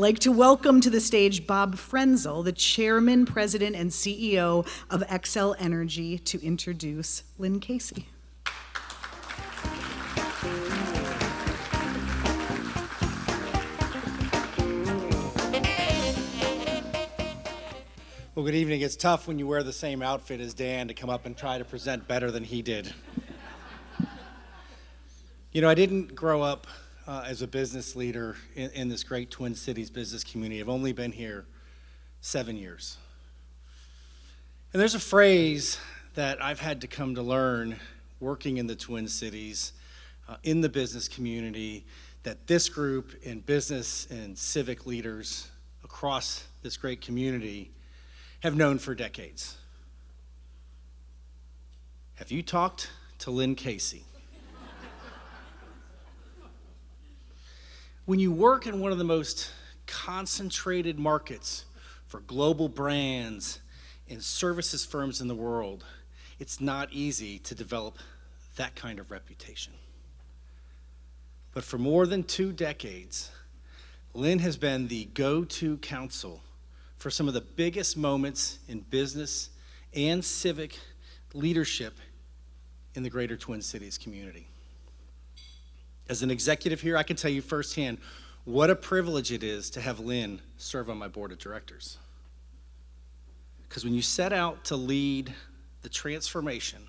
I'd like to welcome to the stage Bob Frenzel, the Chairman, President, and CEO of Xcel Energy, to introduce Lynn Casey. Well, good evening. It's tough when you wear the same outfit as Dan to come up and try to present better than he did. You know, I didn't grow up as a business leader in this great Twin Cities business community. I've only been here 7 years. And there's a phrase that I've had to come to learn working in the Twin Cities, in the business community, that this group and business and civic leaders across this great community have known for decades. Have you talked to Lynn Casey? When you work in one of the most concentrated markets for global brands and services firms in the world, it's not easy to develop that kind of reputation. But for more than 2 decades, Lynn has been the go-to counsel for some of the biggest moments in business and civic leadership in the greater Twin Cities community. As an executive here, I can tell you firsthand what a privilege it is to have Lynn serve on my board of directors. Because when you set out to lead the transformation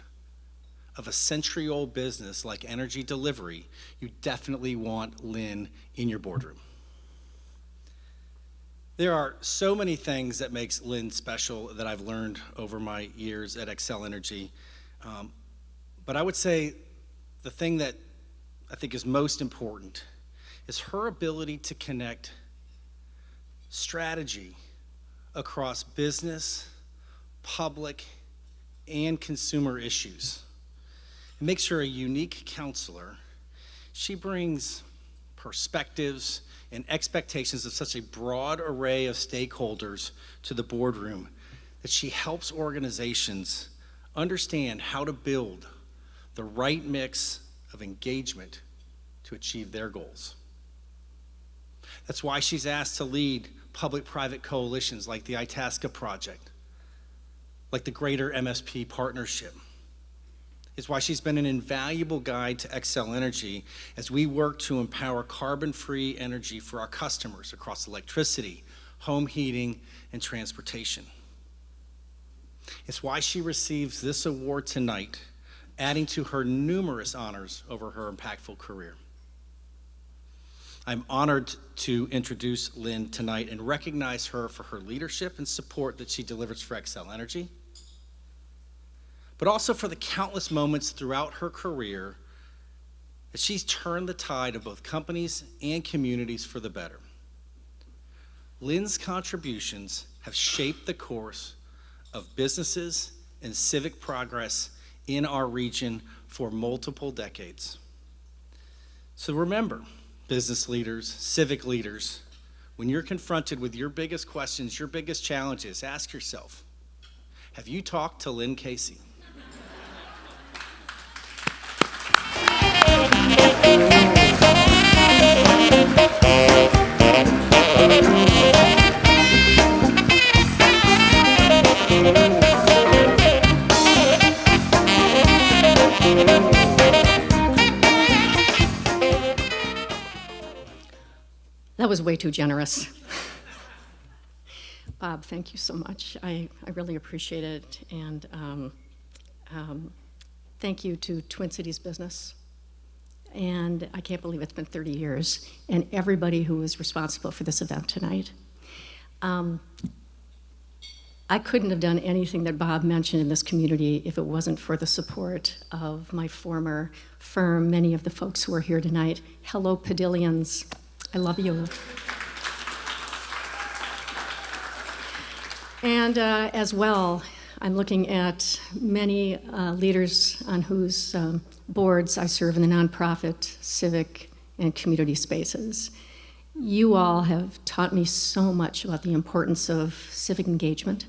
of a century-old business like energy delivery, you definitely want Lynn in your boardroom. There are so many things that makes Lynn special that I've learned over my years at Xcel Energy. But I would say the thing that I think is most important is her ability to connect strategy across business, public, and consumer issues. It makes her a unique counselor. She brings perspectives and expectations of such a broad array of stakeholders to the boardroom that she helps organizations understand how to build the right mix of engagement to achieve their goals. That's why she's asked to lead public-private coalitions like the Itasca Project, like the Greater MSP Partnership. It's why she's been an invaluable guide to Xcel Energy as we work to empower carbon-free energy for our customers across electricity, home heating, and transportation. It's why she receives this award tonight, adding to her numerous honors over her impactful career. I'm honored to introduce Lynn tonight and recognize her for her leadership and support that she delivers for Xcel Energy, but also for the countless moments throughout her career that she's turned the tide of both companies and communities for the better. Lynn's contributions have shaped the course of businesses and civic progress in our region for multiple decades. So remember, business leaders, civic leaders, when you're confronted with your biggest questions, your biggest challenges, ask yourself, have you talked to Lynn Casey? That was way too generous. Bob, thank you so much. I really appreciate it. And thank you to Twin Cities Business. And I can't believe it's been 30 years. And everybody who was responsible for this event tonight. I couldn't have done anything that Bob mentioned in this community if it wasn't for the support of my former firm, many of the folks who are here tonight. Hello, Padillions. I love you. And as well, I'm looking at many leaders on whose boards I serve in the nonprofit, civic, and community spaces. You all have taught me so much about the importance of civic engagement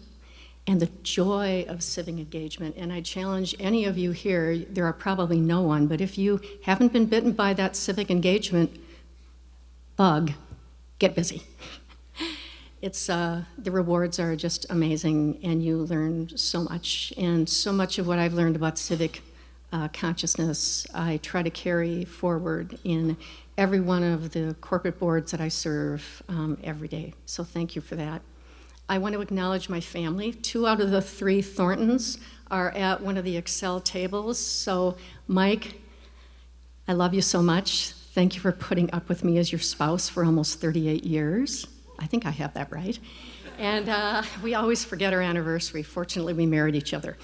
and the joy of civic engagement. And I challenge any of you here, there are probably no one, but if you haven't been bitten by that civic engagement bug, get busy. The rewards are just amazing, and you learn so much. And so much of what I've learned about civic consciousness, I try to carry forward in every one of the corporate boards that I serve every day. So thank you for that. I want to acknowledge my family. 2 out of the 3 Thorntons are at one of the Excel tables. So Mike, I love you so much. Thank you for putting up with me as your spouse for almost 38 years. I think I have that right. And we always forget our anniversary. Fortunately, we married each other.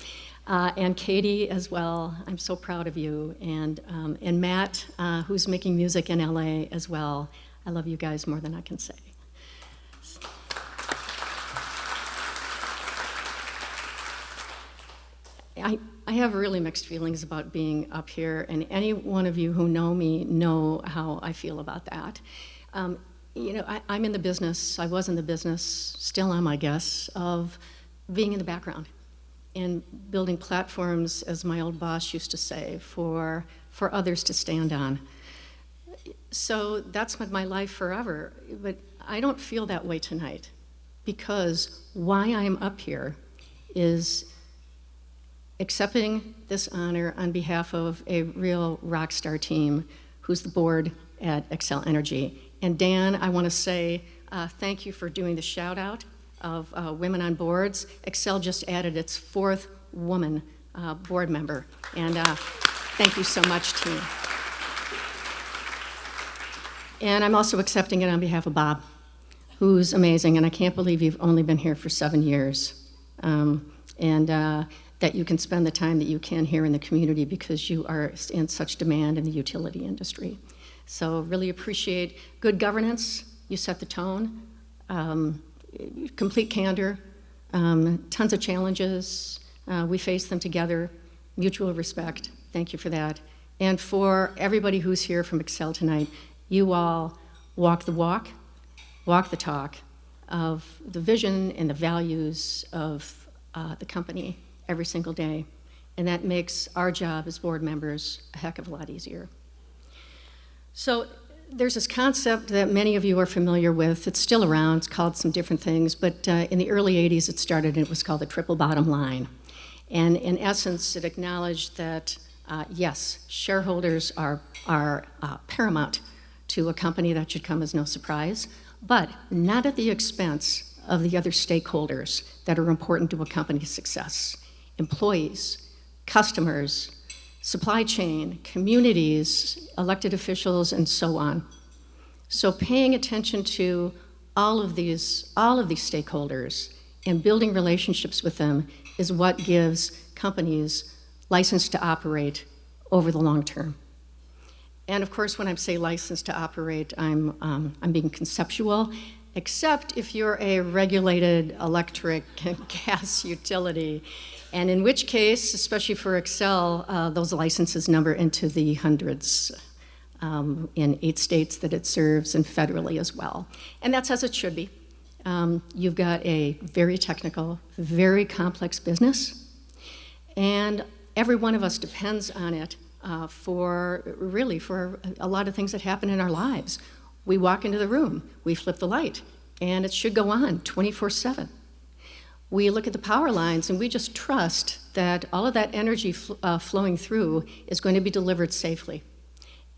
And Katie as well, I'm so proud of you. And Matt, who's making music in LA as well. I love you guys more than I can say. I have really mixed feelings about being up here, and any one of you who know me know how I feel about that. I'm in the business, I was in the business, still am, I guess, of being in the background and building platforms, as my old boss used to say, for others to stand on. So that's been my life forever, but I don't feel that way tonight, because why I'm up here is accepting this honor on behalf of a real rock star team who's the board at Excel Energy. And Dan, I want to say thank you for doing the shout out of women on boards. Excel just added its 4th woman board member. And thank you so much, team. And I'm also accepting it on behalf of Bob, who's amazing. And I can't believe you've only been here for 7 years. That you can spend the time that you can here in the community, because you are in such demand in the utility industry. So really appreciate good governance. You set the tone, complete candor, tons of challenges. We face them together, mutual respect. Thank you for that. And for everybody who's here from Excel tonight, you all walk the walk, walk the talk of the vision and the values of the company every single day. And that makes our job as board members a heck of a lot easier. So there's this concept that many of you are familiar with. It's still around. It's called some different things. But in the early 80s, it started, and it was called the triple bottom line. And in essence, it acknowledged that, yes, shareholders are paramount to a company. That should come as no surprise, but not at the expense of the other stakeholders that are important to a company's success. Employees, customers, supply chain, communities, elected officials, and so on. So paying attention to all of these stakeholders and building relationships with them is what gives companies license to operate over the long term. And of course, when I say license to operate, I'm being conceptual, except if you're a regulated electric and gas utility, and in which case, especially for Excel, those licenses number into the hundreds in 8 states that it serves, and federally as well. And that's as it should be. You've got a very technical, very complex business, and every one of us depends on it for a lot of things that happen in our lives. We walk into the room, we flip the light, and it should go on 24/7. We look at the power lines, and we just trust that all of that energy flowing through is going to be delivered safely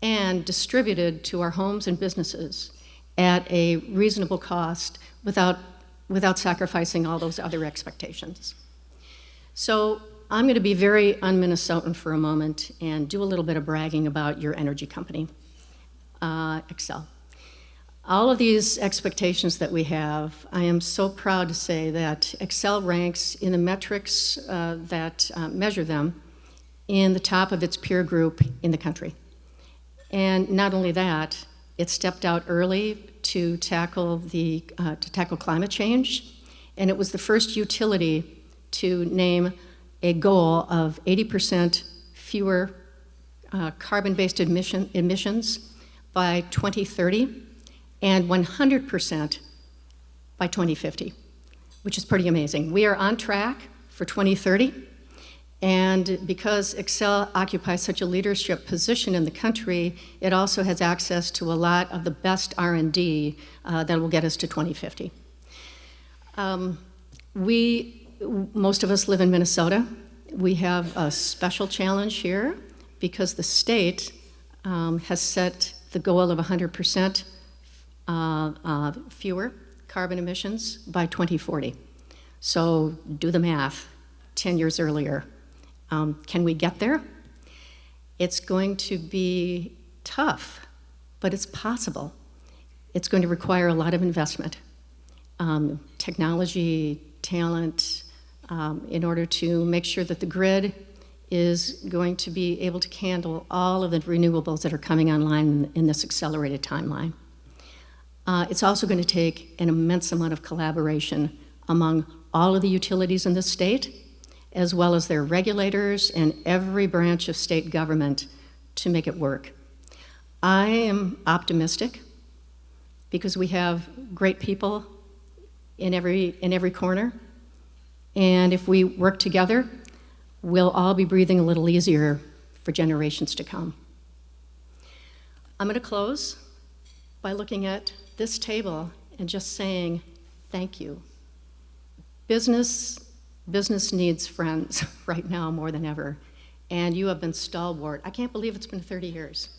and distributed to our homes and businesses at a reasonable cost without sacrificing all those other expectations. So I'm going to be very un-Minnesotan for a moment and do a little bit of bragging about your energy company, Excel. All of these expectations that we have, I am so proud to say that Excel ranks in the metrics that measure them in the top of its peer group in the country. And not only that, it stepped out early to tackle climate change, and it was the first utility to name a goal of 80% fewer carbon-based emissions by 2030 and 100% by 2050, which is pretty amazing. We are on track for 2030, and because Excel occupies such a leadership position in the country, it also has access to a lot of the best R&D that will get us to 2050. Most of us live in Minnesota. We have a special challenge here because the state has set the goal of 100% fewer carbon emissions by 2040. So do the math, 10 years earlier. Can we get there? It's going to be tough, but it's possible. It's going to require a lot of investment, technology, talent, in order to make sure that the grid is going to be able to handle all of the renewables that are coming online in this accelerated timeline. It's also going to take an immense amount of collaboration among all of the utilities in the state, as well as their regulators and every branch of state government to make it work. I am optimistic because we have great people in every corner, and if we work together, we'll all be breathing a little easier for generations to come. I'm going to close by looking at this table and just saying thank you. Business needs friends right now more than ever, and you have been stalwart. I can't believe it's been 30 years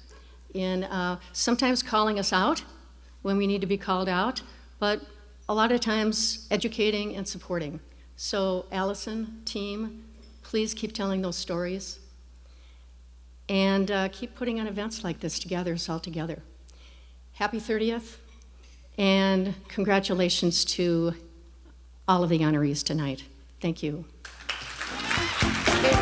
in sometimes calling us out when we need to be called out, but a lot of times educating and supporting. So Allison, team, please keep telling those stories and keep putting on events like this together, us all together. Happy 30th, and congratulations to all of the honorees tonight. Thank you.